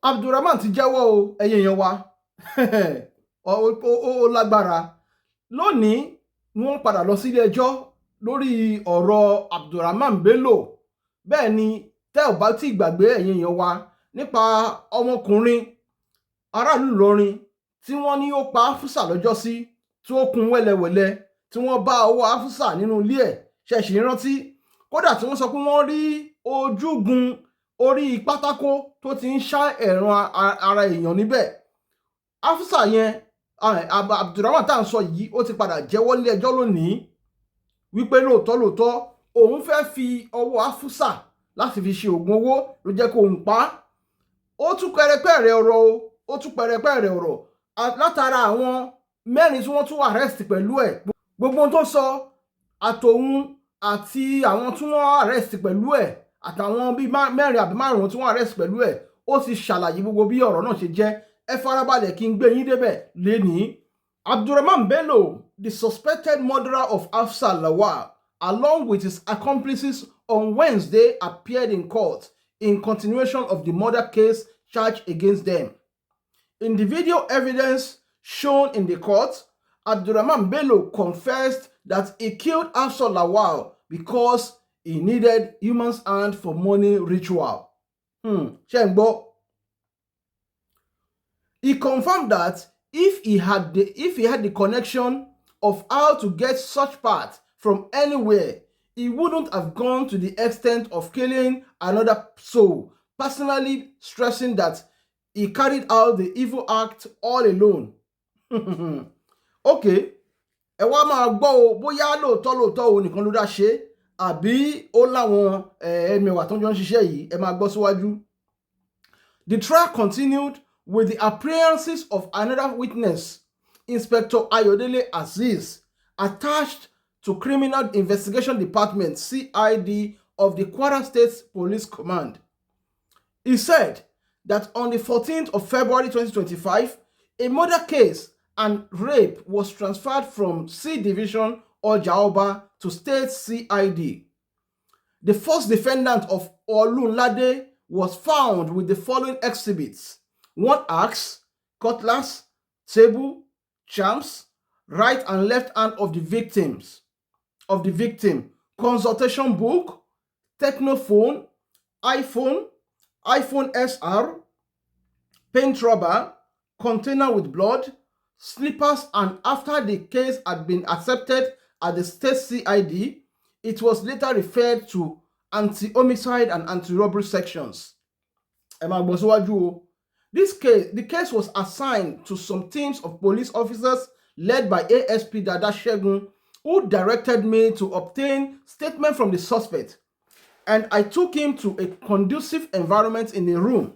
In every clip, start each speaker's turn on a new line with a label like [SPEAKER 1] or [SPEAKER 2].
[SPEAKER 1] Abdulrahman ti jẹ́wọ́ o ẹ̀yin èèyàn wa ó lágbára lónìí ni wọ́n padà lọ sí ilé ẹjọ́ lórí ọ̀rọ̀ Abdulrahman Bello bẹ́ẹ̀ ni tẹ́ ò bá tí gbàgbé ẹ̀yin èèyàn wa nípa ọmọkùnrin aráàlú Ìlọrin tí wọ́n ní ó pa Hafsah lọ́jọ́sí tí ó kun wẹ́lẹ́wẹ́lẹ́ tí wọ́n bá ọwọ́ Hafsah nínú ilé ẹ̀ ṣẹ̀ṣì rántí kódà tí wọ́n sọ pé wọ́n rí ojúgun orí pátákó tó ti ń ṣá ẹ̀ràn ara èèyàn níbẹ̀. Hafsah yẹn Abdulrahman tá à ń sọ yìí ó ti padà jẹ́wọ́ nílé ẹjọ́ lónìí wípé lóòótọ́ òun fẹ́ fi ọwọ́ Hafsah láti fi ṣe oògùn owó ló jẹ́ kó òun pa á. Ó tún pẹrẹpẹrẹ ọ̀rọ̀ látara àwọn mẹ́rin tí wọ́n tún arrest pẹ̀lú ẹ̀. Gbogbo ohun tó sọ àtòun àti àwọn tí wọ́n arrest pẹ̀lú ẹ̀ àtàwọn bíi mẹ́rin àbí márùn-ún tí wọ́n arrest pẹ̀lú ẹ̀ ó ti ṣàlàyé gbogbo bí ọ̀rọ̀ náà ṣe jẹ́. Ẹ farabalẹ̀ kí n gbé yín débẹ̀ lénìí. Abdulrahman Bello, the suspected murderer of Hafsoh Lawal, along with his accomplices on Wednesday appeared in court in continuation of the murder case charged against them. In the video evidence shown in the court, Abdulrahman Bello confessed that he killed Hafsoh Lawal because he needed human hand for money ritual. Ṣé ń gbọ́? He confirmed that if he had the connection of how to get such parts from anywhere, he wouldn't have gone to the extent of killing another soul, personally stressing that he carried out the evil act all alone. Okay, ẹ wá máa gbọ́ o bóyá lóòótọ́ o nìkan ló dá ṣe àbí ó láwọn ẹ̀mẹ̀wà tó ń jọ ń ṣiṣẹ́ yìí, ẹ máa gbọ́ síwájú. The trial continued with the appearances of another witness, Inspector Ayodele Azeez, attached to Criminal Investigation Department (CID) of the Kwara State Police Command. He said that on the 14th of February 2025, a murder case and rape was transferred from C Division or Jaoba to State CID. The first defendant of Olunlade was found with the following exhibits: one axe, cutlass, table, charms, right and left hand of the victim, consultation book, technophone, iPhone SR, paint rubber, container with blood, slippers, and after the case had been accepted at the state CID, it was later referred to anti-homicide and anti-robbery sections. The case was assigned to some teams of police officers led by ASP Dada Shegun, who directed me to obtain statement from the suspect, and I took him to a conducive environment in a room.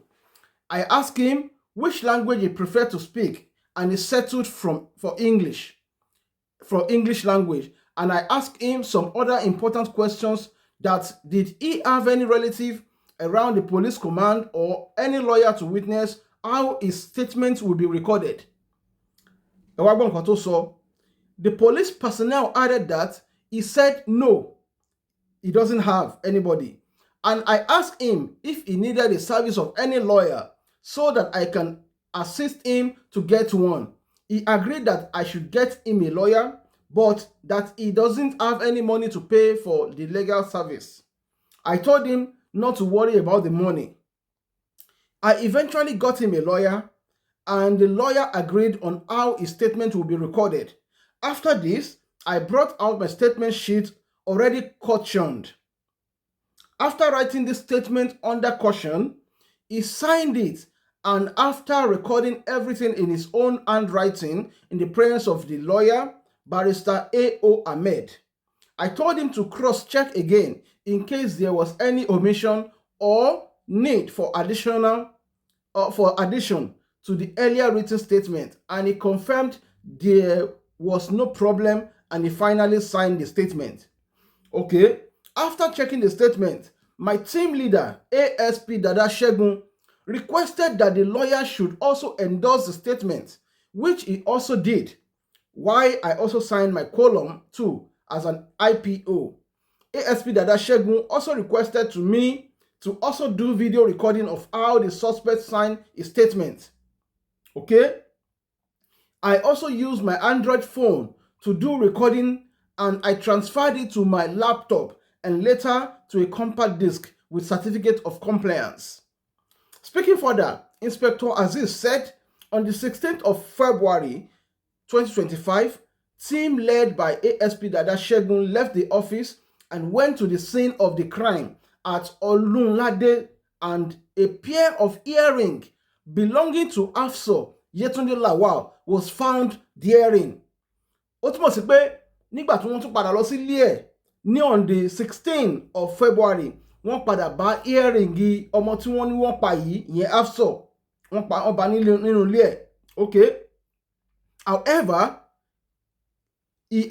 [SPEAKER 1] I asked him which language he preferred to speak, and he settled for English language. And I asked him some other important questions: that did he have any relative around the police command or any lawyer to witness how his statement will be recorded. The police personnel added that he said no, he doesn't have anybody. And I asked him if he needed the service of any lawyer so that I can assist him to get one. He agreed that I should get him a lawyer, but that he doesn't have any money to pay for the legal service. I told him not to worry about the money. I eventually got him a lawyer, and the lawyer agreed on how his statement will be recorded. After this, I brought out my statement sheet already cautioned. After writing this statement under caution, he signed it, and after recording everything in his own handwriting in the presence of the lawyer, Barrister A.O. Ahmed, I told him to cross-check again in case there was any omission or need for addition to the earlier written statement, and he confirmed there was no problem, and he finally signed the statement. Okay, after checking the statement, my team leader, ASP Dada Shegun, requested that the lawyer should also endorse the statement, which he also did, while I also signed my column too as an IPO. ASP Dada Shegun also requested me to also do video recording of how the suspect signed his statement. Okay? I also used my Android phone to do recording, and I transferred it to my laptop and later to a compact disc with certificate of compliance. Speaking further, Inspector Aziz said on the 16th of February 2025, team led by ASP Dada Segun left the office and went to the scene of the crime at Olunlade, and a pair of earrings belonging to Hafsoh Yetunde Lawal was found therein. Ó túmọ̀ sí pé nígbà tí wọ́n tún padà lọ sí ilé ẹ̀ ní on the 16th of February, wọ́n padà bá earring ọmọ tí wọ́n ní wọ́n pa yìí, ìyẹn Hafsoh, wọ́n bá nínú ilé ẹ̀. Okay. He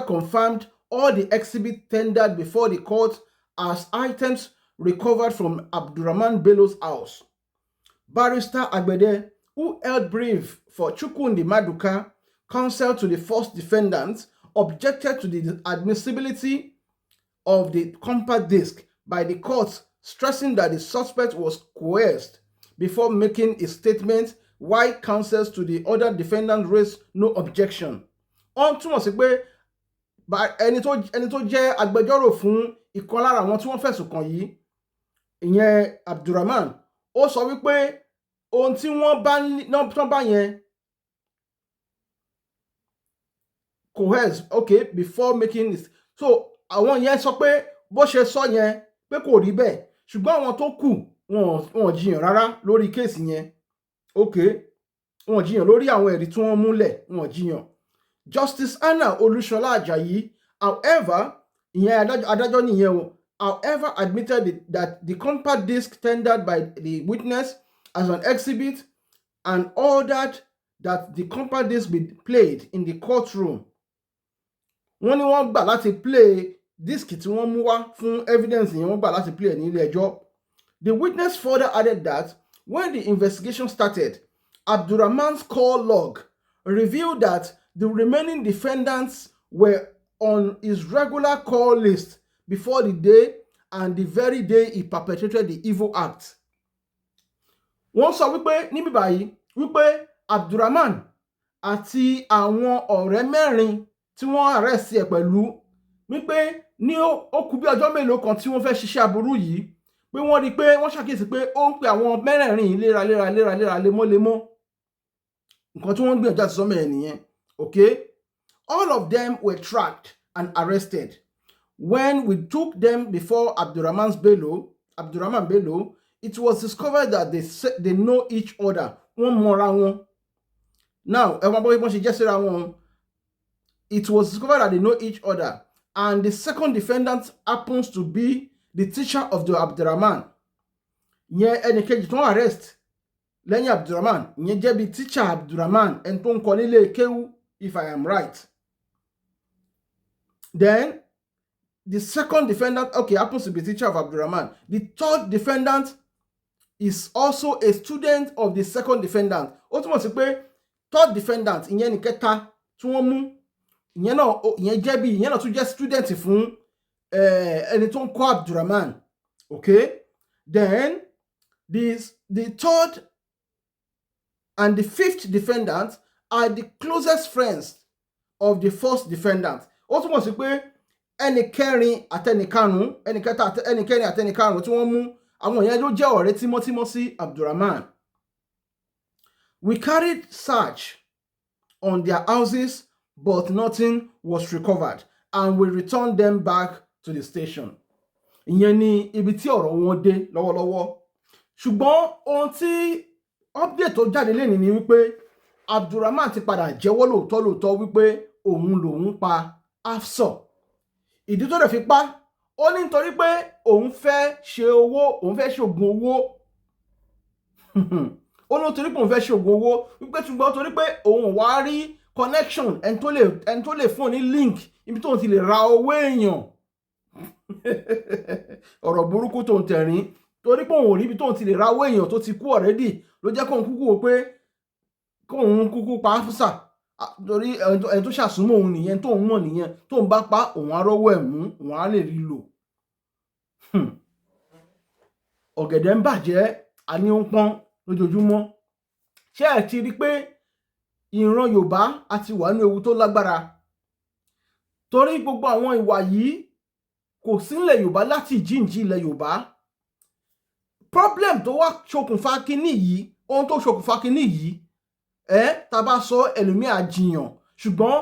[SPEAKER 1] confirmed all the exhibits tendered before the court as items recovered from Abdulrahman Bello's house. Barrister Agbede, who held brief for Chukwundi Maduka, counsel to the first defendant, objected to the admissibility of the compact disc by the court, stressing that the suspect was coerced before making a statement, while counsels to the other defendants raised no objection. Ó túmọ̀ sí pé ẹni tó jẹ́ agbẹjọ́rò fún ìkan lára àwọn tí wọ́n fẹ̀sùn kàn yìí, ìyẹn Abdulrahman, ó sọ wípé ohun tí wọ́n bá yẹn coerce, okay, before making it. So àwọn yẹn sọ pé bó ṣe sọ yẹn pé kò rí bẹ́ẹ̀, ṣùgbọ́n àwọn tó kù wọn jiyàn rárá lórí kéèsì yẹn. Okay, wọn jiyàn lórí àwọn ẹ̀rí tí wọ́n múlẹ̀, wọn jiyàn. Justice Anna Olushola Ajayi, however, adájọ́ nìyẹn o, however, admitted that the compact disc tendered by the witness as an exhibit and ordered that the compact disc be played in the courtroom. Wọ́n ní wọ́n gbà láti play disc tí wọ́n mú wá fún evidence yẹn, wọ́n gbà láti play ní ilé ẹjọ́. The witness further added that when the investigation started, Abdulrahman's call log revealed that the remaining defendants were on his regular call list before the day and the very day he perpetrated the evil act. Wọ́n sọ wípé níbí báyìí wípé Abdulrahman àti àwọn ọ̀rẹ́ mẹ́rin tí wọ́n arrest ẹ̀ pẹ̀lú wípé ní ó kù bí ọjọ́ mélòó kan tí wọ́n fẹ́ ṣiṣẹ́ aburú yìí, pé wọ́n rí pé wọ́n ṣàkíyèsí pé ó ń pe àwọn mẹ́rẹ̀ẹ̀rin léraléra lemọ́lemọ́. Nǹkan tí wọ́n gbìyànjú àti sọ́mọ̀ ẹ̀ nìyẹn. Okay, all of them were tracked and arrested. When we took them before Abdulrahman Bello, it was discovered that they know each other. Wọ́n mọ̀ra wọn. Now, it was discovered that they know each other, and the second defendant happens to be the teacher of the Abdulrahman. Yẹn ẹnìkejì tó ń arrest lẹ́yìn Abdulrahman, yẹn jẹ́ bí teacher Abdulrahman, ẹni tó ń kọ́ nílé kéwú, if I am right. Then, the second defendant, okay, happens to be teacher of Abdulrahman. The third defendant is also a student of the second defendant. Ó túmọ̀ sí pé third defendant, ìyẹn ní kẹta tí wọ́n mú, ìyẹn náà tún jẹ́ student fún ẹni tó ń kọ́ Abdulrahman. Okay? Then, the third and the fifth defendant are the closest friends of the first defendant. Ó túmọ̀ sí pé ẹni kẹrin àtẹnìkarùn-ún, ẹni kẹrin àtẹnìkarùn-ún tí wọ́n mú, àwọn yẹn ló jẹ́ ọ̀rẹ́ tímọ́tímọ́ sí Abdulrahman. We carried search on their houses, but nothing was recovered, and we returned them back to the station. Ìyẹn ni ibi tí ọ̀rọ̀ wọn dé lọ́wọ́lọ́wọ́. Ṣùgbọ́n ohun tí update tó jáde lẹ́nìí ni wípé Abdulrahman ti padà jẹ́wọ́ lóòótọ́ wípé òun lòun pa Hafsoh. Ìdí tó dẹ̀ fi pa, ó ní nítorí pé òun fẹ́ ṣe owó, òun fẹ́ ṣe ògùn owó. Ó ní nítorí pé òun fẹ́ ṣe ògùn owó, wípé ṣùgbọ́n torí pé òun wá rí connection, ẹni tó lè fún ní link ibi tóun ti lè ra owó èèyàn. Ọ̀rọ̀ burúkú tó ń tẹ̀rín, torí pé òun ò rí ibi tóun ti lè ra owó èèyàn tó ti kú already, ló jẹ́ kóun kúkú wò pé kóun kúkú pa Hafsoh. Torí ẹni tó ṣàsúnmọ́ òun nìyẹn, tóun mọ̀ nìyẹn, tóun bá pa òun á rọ́wọ́ ẹ̀ mú, òun á lè rí lò. ọ̀gẹ̀dẹ̀ ń bàjẹ́ àní ó ń pọ́n lójoojúmọ́. Ṣé ẹ ti rí pé ìran Yorùbá àti wà ní ewu tó lágbára? Torí gbogbo àwọn ìwà yìí kò sí ilẹ̀ Yorùbá láti ìjíǹjí ilẹ̀ Yorùbá. Problem tó wá ṣokùnfà kínní yìí, ohun tó ṣokùnfà kínní yìí, tá bá sọ ẹlòmíà jiyàn, ṣùgbọ́n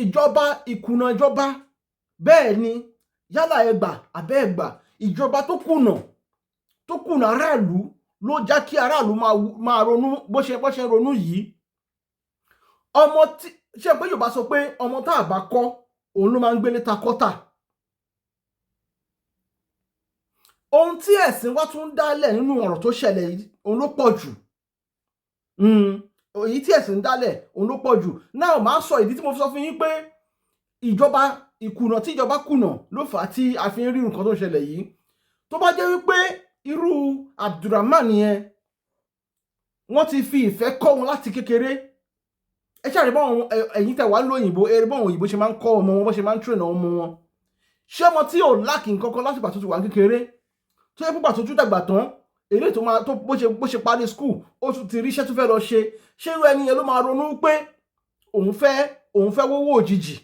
[SPEAKER 1] ìjọba, ìkùnà ìjọba, bẹ́ẹ̀ ni yálà ẹgbà àbẹ́ ẹgbà, ìjọba tó kùnà aráàlú ló já kí aráàlú máa ronú bó ṣe ń ronú yìí. Ọmọ tí ṣe pé Yorùbá sọ pé ọmọ tá a bá kọ́ òun ló máa ń gbélé ta kọ́tà. Ohun tí ẹ̀sìn wá tún dálẹ̀ nínú ọ̀rọ̀ tó ṣẹlẹ̀ yìí òun ló pọ̀ jù. Èyí tí ẹ̀sìn dálẹ̀ òun ló pọ̀ jù. Náà máa sọ ìdí tí mo fi sọ fún yín pé ìkùnà tí ìjọba kùnà ló fà á tí a fi ń rí nǹkan tó ń ṣẹlẹ̀ yìí. Tó bá jẹ́ wípé irú Abdulrahman yẹn wọ́n ti fi ìfẹ́ kọ́ wọn láti kékeré. Ẹ ṣáà rí báwọn ẹ̀yin tẹ̀ wá lóyìnbó, rí báwọn òyìnbó ṣe máa ń kọ́ ọmọ wọn, bó ṣe máa ń train ọmọ wọn. Ṣé ọmọ tí ò láàkì nǹkan kan láti ìgbà tó ti wà kékeré tó yẹ púpà tó tún dàgbà tán, èlé tó máa tó bó ṣe parí school ó tún ti ríṣẹ́ tó fẹ́ lọ ṣe, ṣé irú ẹni yẹn ló máa ronú pé òun fẹ́ wówó òjijì?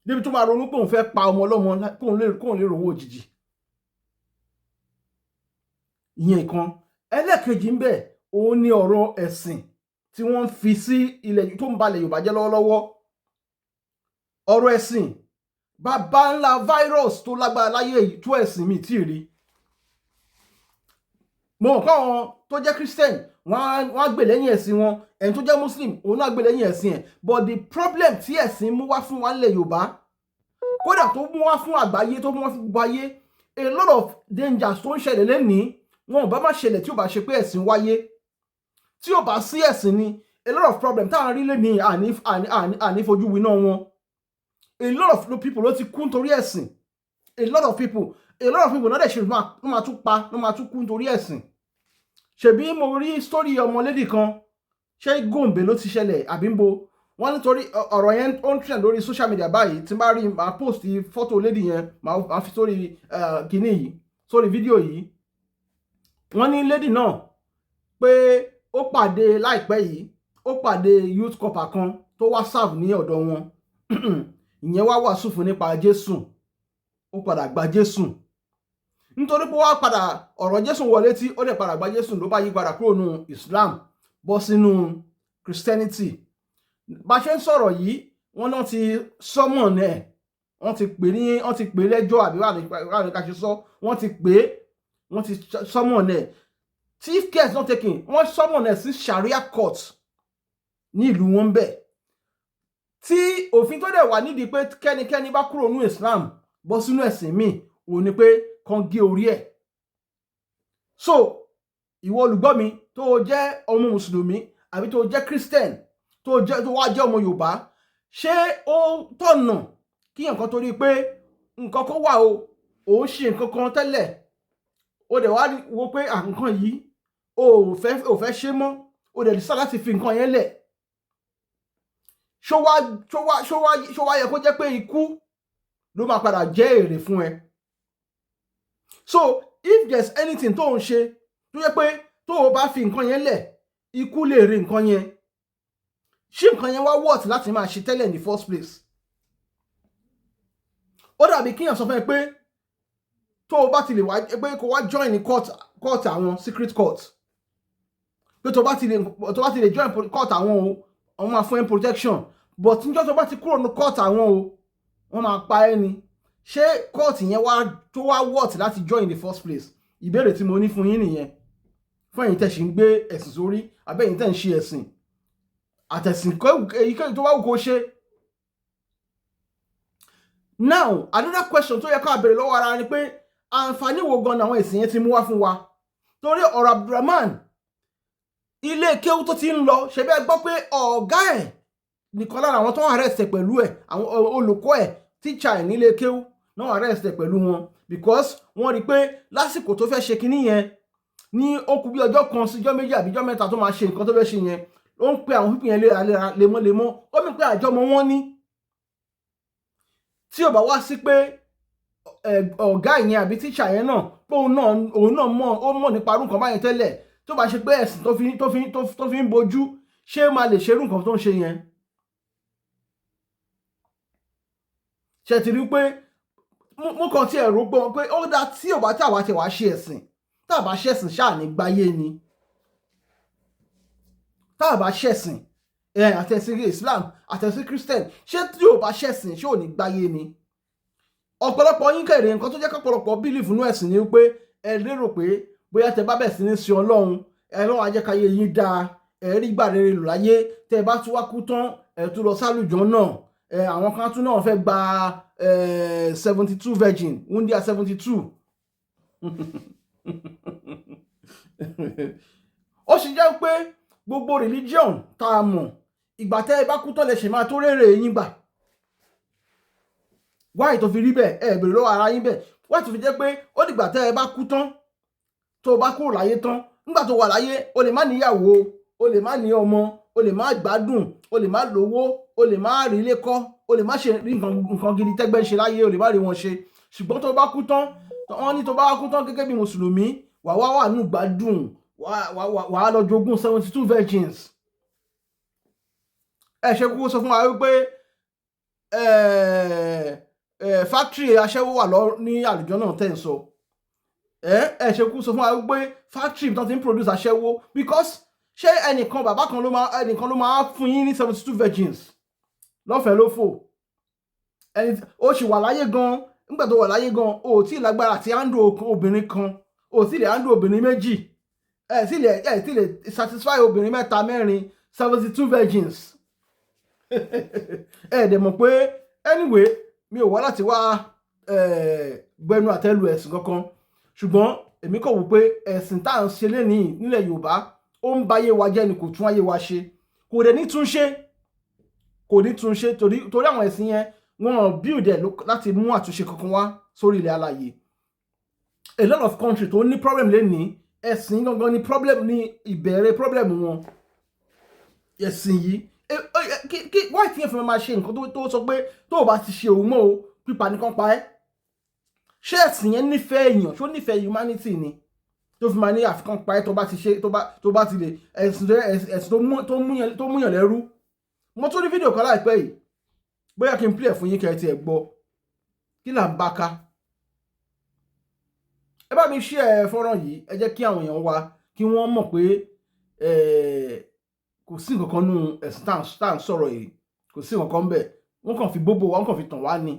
[SPEAKER 1] Débi tó máa ronú pé òun fẹ́ pa ọmọ ọlọ́mọ kóun lè rówó òjijì. Ìyẹn kan. Ẹlẹ́ẹ̀kejì ń bẹ, òun ni ọ̀rọ̀ ẹ̀sìn tí wọ́n ń fi sí ilẹ̀ tó ń balẹ̀ Yorùbá jẹ́ lọ́wọ́lọ́wọ́. Ọ̀rọ̀ ẹ̀sìn, bàbá ńlá virus tó lágbára láyé yìí tó ẹ̀sìn mi tí rí. Mo mọ̀ pé àwọn tó jẹ́ Christian wọ́n á gbè lẹ́yìn ẹ̀sìn wọn, ẹni tó jẹ́ Muslim òun náà gbè lẹ́yìn ẹ̀sìn ẹ̀. But the problem tí ẹ̀sìn mú wá fún wa nílẹ̀ Yorùbá, kódà tó mú wá fún àgbáyé, tó mú wá fún gbogbo ayé, a lot of dangers tó ń ṣẹlẹ̀ lẹ́nìí wọn ò bá má ṣẹlẹ̀ tí ò bá ṣe pé ẹ̀sìn wáyé. Tí ò bá sí ẹ̀sìn ni, a lot of problem táwọn rí lẹ́nìí àní fojú winá wọn. A lot of people ló ti kú nítorí ẹ̀sìn. A lot of people náà dẹ̀ ṣe ló máa tún kú nítorí ẹ̀sìn. Ṣebí mo rí story ọmọlédì kan, ṣé Gombe ló ti ṣẹlẹ̀ àbí ń bo? Wọ́n nítorí ọ̀rọ̀ yẹn ó ń trend lórí social media báyìí, tí n bá rí máa post fọ́tò lady yẹn, máa fi sórí kìíní yìí, sórí fídíò yìí. Wọ́n ní lady náà pé ó pàdé láìpẹ́ yìí, ó pàdé youth corper kan tó wá serve ní ọ̀dọ̀ wọn. Ìyẹn wá wàásù fún nípa Jésù, ó padà gba Jésù. Nítorí pé wá padà ọ̀rọ̀ Jésù wọlé tí ó dẹ̀ padà gba Jésù, ló bá yí padà kúrò nínú Islam bọ́ sínú Christianity. Bá ṣe ń sọ̀rọ̀ yìí, wọ́n náà ti summon ẹ̀, wọ́n ti pè lẹ́jọ́ àbí wà ní ká ṣe sọ, wọ́n ti summon ẹ̀. If care is not taken, wọ́n summon ẹ̀ sí Sharia court ní ìlú wọn bẹ̀. Tí òfin tó dẹ̀ wà nídìí pé kẹ́nikẹ́ni bá kúrò nínú Islam bọ́ sínú ẹ̀sìn míì, òun ni pé kán gé orí ẹ̀. So ìwọ olùgbọ́ mi tó jẹ́ ọmọ mùsùlùmí àbí tó jẹ́ Christian tó wá jẹ́ ọmọ Yorùbá, ṣé ó tọ̀nà kí nǹkan torí pé nǹkan kan wà ó ń ṣe nǹkan kan tẹ́lẹ̀, ó dẹ̀ wá wo pé nǹkan yìí ó fẹ́ ṣe mọ́, ó dẹ̀ decide láti fi nǹkan yẹn lẹ̀? Ṣó wá yẹ kó jẹ́ pé ikú ló máa padà jẹ́ èrè fún ẹ? So if there's anything tó ń ṣe tó yẹ pé tó o bá fi nǹkan yẹn lẹ̀, ikú lè rí nǹkan yẹn, ṣé nǹkan yẹn wá worth láti máa ṣe tẹ́lẹ̀ in the first place? Ó dàbí kíyàn sọ fún ẹ pé tó o bá ti lè wá pé kó wá join ní court àwọn secret court, pé tó bá ti lè join court àwọn wọ́n máa fún ẹ protection, but níjọ́ tó bá ti kúrò ní court àwọn wọ́n máa pa ẹ́ ni. Ṣé court yẹn tó wá worth láti join in the first place? Ìbéèrè tí mo ní fún yín nìyẹn. Fún ẹ̀yin tẹ́ ṣì ń gbé ẹ̀sìn sórí, àbẹ́ ẹ̀yin tẹ́ ń ṣe ẹ̀sìn àtẹ̀sìn èyíkéyìí tó wá wù kó ṣe. Now another question tó yẹ ká béèrè lọ́wọ́ ara ni pé àǹfààní wo gan àwọn ẹ̀sìn yẹn ti mú wá fún wa? Torí ọ̀rọ̀ Abdulrahman, ilé kéwú tó ti ń lọ, ṣebí ẹ gbọ́ pé ọ̀gá ẹ̀ nìkan lára àwọn tó ń arrest pẹ̀lú ẹ̀, àwọn olùkọ́ ẹ̀, teacher ẹ̀ nílé kéwú náà arrest pẹ̀lú wọn, because wọ́n rí pé lásìkò tó fẹ́ ṣe kinní yẹn ní ó kù bí ọjọ́ kan sí ọjọ́ méjì àbí ọjọ́ mẹ́ta tó máa ṣe nǹkan tó fẹ́ ṣe yẹn, ó ń pe àwọn pípìn yẹn léraléra lemọ́lemọ́. Ó mì pé àjọmọ́ wọn ní tí ò bá wá sí pé ọ̀gá ìyẹn àbí tíṣà yẹn náà pé òun náà mọ̀ nípa irú nǹkan báyẹn tẹ́lẹ̀, tó bá ṣe pé ẹ̀sìn tó fi ń bojú, ṣé máa lè ṣerú nǹkan tó ń ṣe yẹn? ṣe ti rí pé mo kàn ti ẹ̀rọ gbọ́n pé ó dá tí ò bá tí àwa ti wá ṣe ẹ̀sìn, tá a bá ṣẹ̀sìn ṣáà ní gbáyé ni, tá a bá ṣẹ̀sìn àtẹ̀sìn Islam àtẹ̀sìn Christian, ṣé tí ò bá ṣẹ̀sìn ṣé ò ní gbáyé ni? Ọ̀pọ̀lọpọ̀ yín kẹ̀rẹ̀ nǹkan tó jẹ́ kọ́pọ̀lọpọ̀ bílífù nínú ẹ̀sìn ni pé ẹ lérò pé bóyá tẹ bá bẹ̀ sí ní sin Ọlọ́run, Ọlọ́run á jẹ́ káyé yín dáa, ẹ rí gbà rere lò láyé, tẹ bá tún wá kú tán ẹ tún lọ sálùjọ́ náà, àwọn kan tún náà fẹ́ gba 72 virgin wúndíá 72. Ó sì jẹ́ pé gbogbo religion tá a mọ̀, ìgbà tẹ́ ẹ bá kú tán lẹ ṣe máa tó rèrè yín gbà. Wáyé tó fi rí bẹ́ẹ̀, ẹ bèrè lọ́wọ́ ara yín bẹ́ẹ̀. Wáyé tó fi jẹ́ pé ó dìgbà tẹ́ ẹ bá kú tán, tó o bá kúrò láyé tán, nígbà tó wà láyé o lè má níyàwó, o lè má ní ọmọ, o lè má gbádùn, o lè má lówó, o lè má rí ilé kọ́, o lè má ṣe rí nǹkan gidi tẹ́gbẹ́ ń ṣe láyé, o lè má rí wọn ṣe. Ṣùgbọ́n tó o bá kú tán, wọ́n ní tó o bá kú tán gẹ́gẹ́ bí mùsùlùmí, wà nù gbádùn, wà á lọ jogún 72 virgins. Ẹ ṣe kúkú sọ fún wa wípé factory aṣẹ́wó wà ní àlùjọ náà tẹ́ ń sọ. Ẹ ṣe kúkú sọ fún wa wípé factory tó ti ń produce aṣẹ́wó, because ṣé ẹnìkan bàbá kan ló máa fún yín ní 72 virgins lọ́fẹ̀ẹ́ lófò? Ó sì wà láyé gan, nígbà tó wà láyé gan o ò tí ì lágbára àti handle obìnrin kan, o ò tí ì lè handle obìnrin méjì, ẹ tí lè satisfy obìnrin mẹ́ta mẹ́rin, 72 virgins. Dẹ̀ mọ̀ pé anyway mi ò wá láti wá gbẹnu àtẹ́lu ẹ̀sìn kankan, ṣùgbọ́n èmi kò wò pé ẹ̀sìn tá à ń ṣe lénìí nílẹ̀ Yorùbá ó ń báyé wa jẹ́ ni, kò tún ayé wa ṣe, kò dẹ̀ ní tún ṣe, torí àwọn ẹ̀sìn yẹn wọ́n build ẹ̀ láti mú àtúnṣe kankan wá sórí ilẹ̀ alàyè. A lot of country tó ní problem lénìí, ẹ̀sìn gangan ní problem, ní ìbẹ̀rẹ̀ problem wọn. Ẹ̀sìn yìí wáyé tí yẹn fẹ́ máa ṣe nǹkan tó sọ pé tó o bá ti ṣe òun mọ́ o, pípa nìkan pa ẹ́. Ṣé ẹ̀sìn yẹn nífẹ̀ẹ́ èèyàn, ṣó nífẹ̀ẹ́ humanity ni tó fi máa ní àfikàn pa ẹ́ tó bá ti ṣe, tó bá ti lè ẹ̀sìn tó múyàn lẹ́rú? Mo tún rí fídíò kan láìpẹ́ yìí, bóyá kí n play ẹ̀ fún yín kẹ́ ẹ ti ẹ̀ gbọ́. Kí là ń bá ká? Ẹ bá mi share fọ́nrán yìí, ẹ jẹ́ kí àwọn èèyàn wa kí wọ́n mọ̀ pé kò sí nǹkan kan nínú ẹ̀sìn tá à ń sọ̀rọ̀ yìí, kò sí nǹkan kan bẹ́ẹ̀. Wọ́n kàn fi bóbó wa, wọ́n kàn fi tàn wá ni.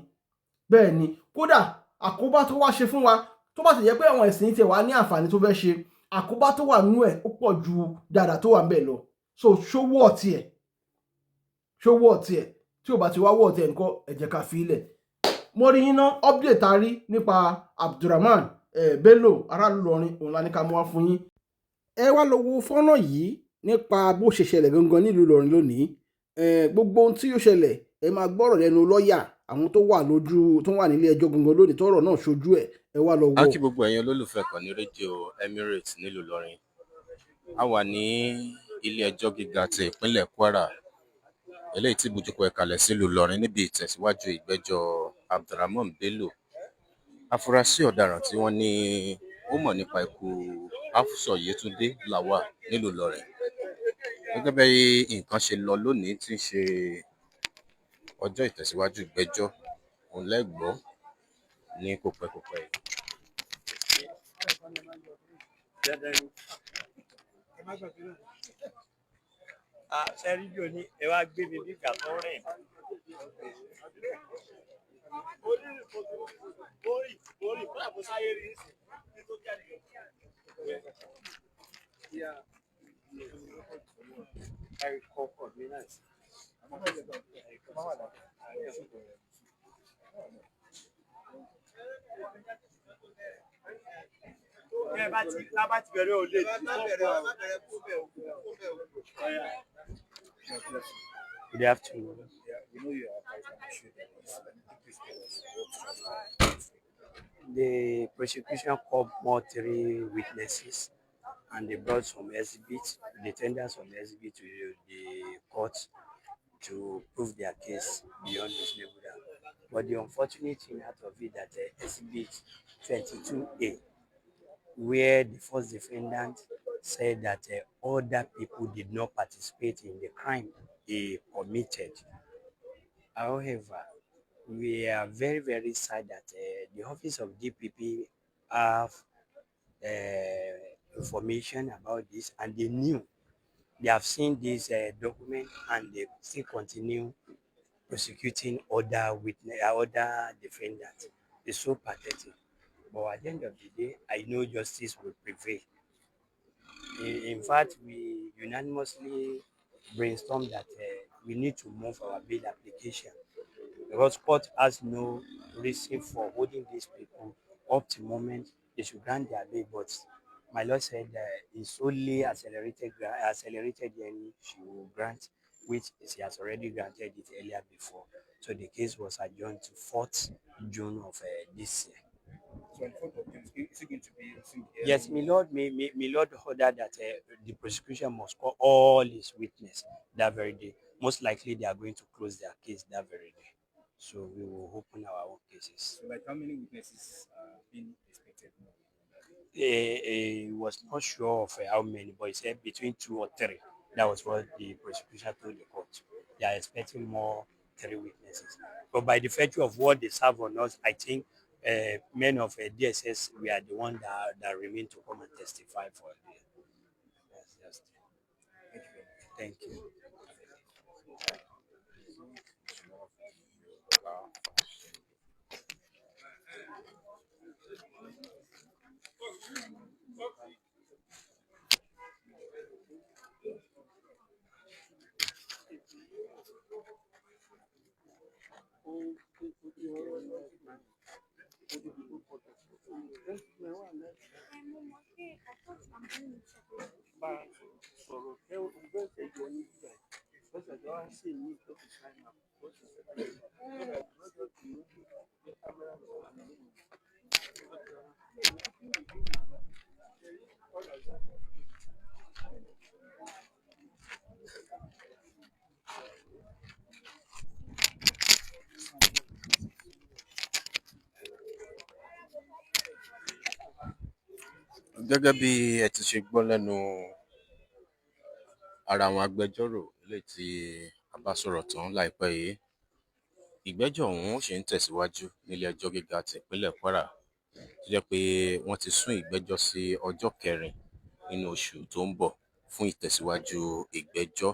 [SPEAKER 1] Bẹ́ẹ̀ ni, kódà àkóbá tó wá ṣe fún wa, tó bá ti jẹ́ pé àwọn ẹ̀sìn tiẹ̀ wá ní àǹfààní tó fẹ́ ṣe, àkóbá tó wà nínú ẹ̀ ó pọ̀ ju dáadáa tó wà ńbẹ̀ lọ. So ṣówó ọ̀tí ẹ̀ tí ò bá ti wá wọ̀ ọ̀tí ẹ̀ nǹkan, ẹ jẹ́ ká fi ilẹ̀. Mo rí iná update a rí nípa Abdulrahman Bello aráàlú Ìlọrin, òun la ní ká mú wá fún yín. Ẹ wá lọ wo fọ́nrán yìí nípa bó ṣe ṣẹlẹ̀ gangan nílùú Ìlọrin lónìí. Gbogbo ohun tí ó ṣẹlẹ̀ ẹ máa gbọ́rọ̀ lẹ́nu lọ́ọ̀yà àwọn tó wà nílé ẹjọ́ gangan lónìí tọ́rọ̀ náà ṣojú ẹ̀. Ẹ wá lọ wo.
[SPEAKER 2] A kí gbogbo ẹ̀yin olólùfẹ́ kan ní rédíò Emirates nílùú Ìlọrin. A wà ní ilé ẹjọ́ gíga ti ìpínlẹ̀ Kwara, eléyìí tí ibùjókòó ẹ̀ kalẹ̀ sílùú Ìlọrin, níbi ìtẹ̀síwájú ìgbẹ́jọ́ Abdulrahman Bello, afurasí ọ̀daràn tí wọ́n ní ó mọ̀ nípa ikú Hafsoh Yetunde Lawal nílùú Ìlọrin. Gẹ́gẹ́ bí nǹkan ṣe lọ lónìí, tí ń ṣe ọjọ́ ìtẹ̀síwájú ìgbẹ́jọ́, òun lẹ́gbọ́ ní kòpẹ́kòpẹ́ yìí.
[SPEAKER 3] Ṣé rédíò ní ẹ wá gbé mi bí ìgbà tó rìn? Orí fún àbúsáyé rí sí ní tó jáde. Bá ti bẹ̀rẹ̀ òde Good afternoon. The prosecution called more 3 witnesses, and they brought some exhibits. They tendered some exhibits to the court to prove their case beyond reasonable doubt. But the unfortunate thing out of it that exhibit 22A, where the first defendant said that other people did not participate in the crime he committed. However, we are very, very sad that the office of DPP have information about this, and they knew, they have seen this document, and they still continue prosecuting other witness, other defendants. It's so pathetic. But at the end of the day, I know justice will prevail. In fact, we unanimously brainstormed that we need to move our bail application because court has no reason for holding these people up to the moment they should grant their bail. But my lord said it's only accelerated hearing she will grant, which she has already granted it earlier before. So the case was adjourned to 4th June of this year.
[SPEAKER 4] So on 4th of June, is it going to be resumed?
[SPEAKER 3] Yes, my lord ordered that the prosecution must call all his witnesses that very day. Most likely, they are going to close their case that very day. So we will open our own cases.
[SPEAKER 4] So like how many witnesses are being expected?
[SPEAKER 3] He was not sure of how many, but he said between 2 or 3. That was what the prosecution told the court. They are expecting more 3 witnesses. But by the virtue of what they serve on us, I think men of DSS, we are the one that remain to come and testify for the. Yes, thank you.
[SPEAKER 2] Gẹ́gẹ́ bí ẹ ti ṣe gbọ́ lẹ́nu ara àwọn agbẹjọ́rò eléyìí tí a bá sọ̀rọ̀ tán láìpẹ́ yìí, ìgbẹ́jọ́ ọ̀hún ṣì ń tẹ̀síwájú nílé ẹjọ́ gíga ti ìpínlẹ̀ Kwara, tó jẹ́ pé wọ́n ti sún ìgbẹ́jọ́ sí ọjọ́ 4 nínú oṣù tó ń bọ̀ fún ìtẹ̀síwájú ìgbẹ́jọ́.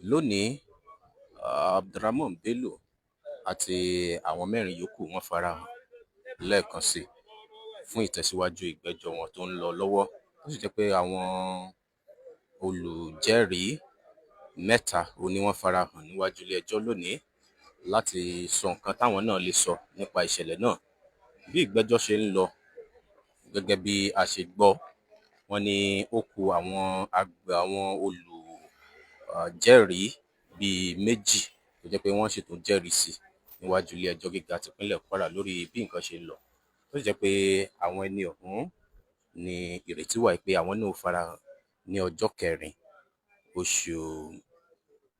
[SPEAKER 2] Lónìí, Abdulrahman Bello àti àwọn 4 yòókù wọ́n farahàn lẹ́ẹ̀kan sí fún ìtẹ̀síwájú ìgbẹ́jọ́ wọn tó ń lọ lọ́wọ́, tó sì jẹ́ pé àwọn olùjẹ́rìí 3 ni wọ́n farahàn níwájú ilé ẹjọ́ lónìí láti sọ nǹkan táwọn náà lè sọ nípa ìṣẹ̀lẹ̀ náà. Bí ìgbẹ́jọ́ ṣe ń lọ, gẹ́gẹ́ bí a ṣe gbọ́, wọ́n ní ó kù àwọn olùjẹ́rìí bíi 2 tó jẹ́ pé wọ́n sì tún jẹ́rìí sí níwájú ilé ẹjọ́ gíga tìpínlẹ̀ Kwara lórí bí nǹkan ṣe lọ. Tó sì jẹ́ pé àwọn ẹni ọ̀hún ní ìrètí wà pé àwọn náà farahàn ní ọjọ́ 4 oṣù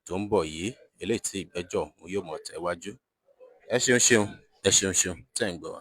[SPEAKER 2] tó ń bọ̀ yìí, eléyìí tí ìgbẹ́jọ́ ọ̀hún yóò mọ̀ tẹ̀wájú. Ẹ ṣeun tẹ́ ń gbọ́ wa.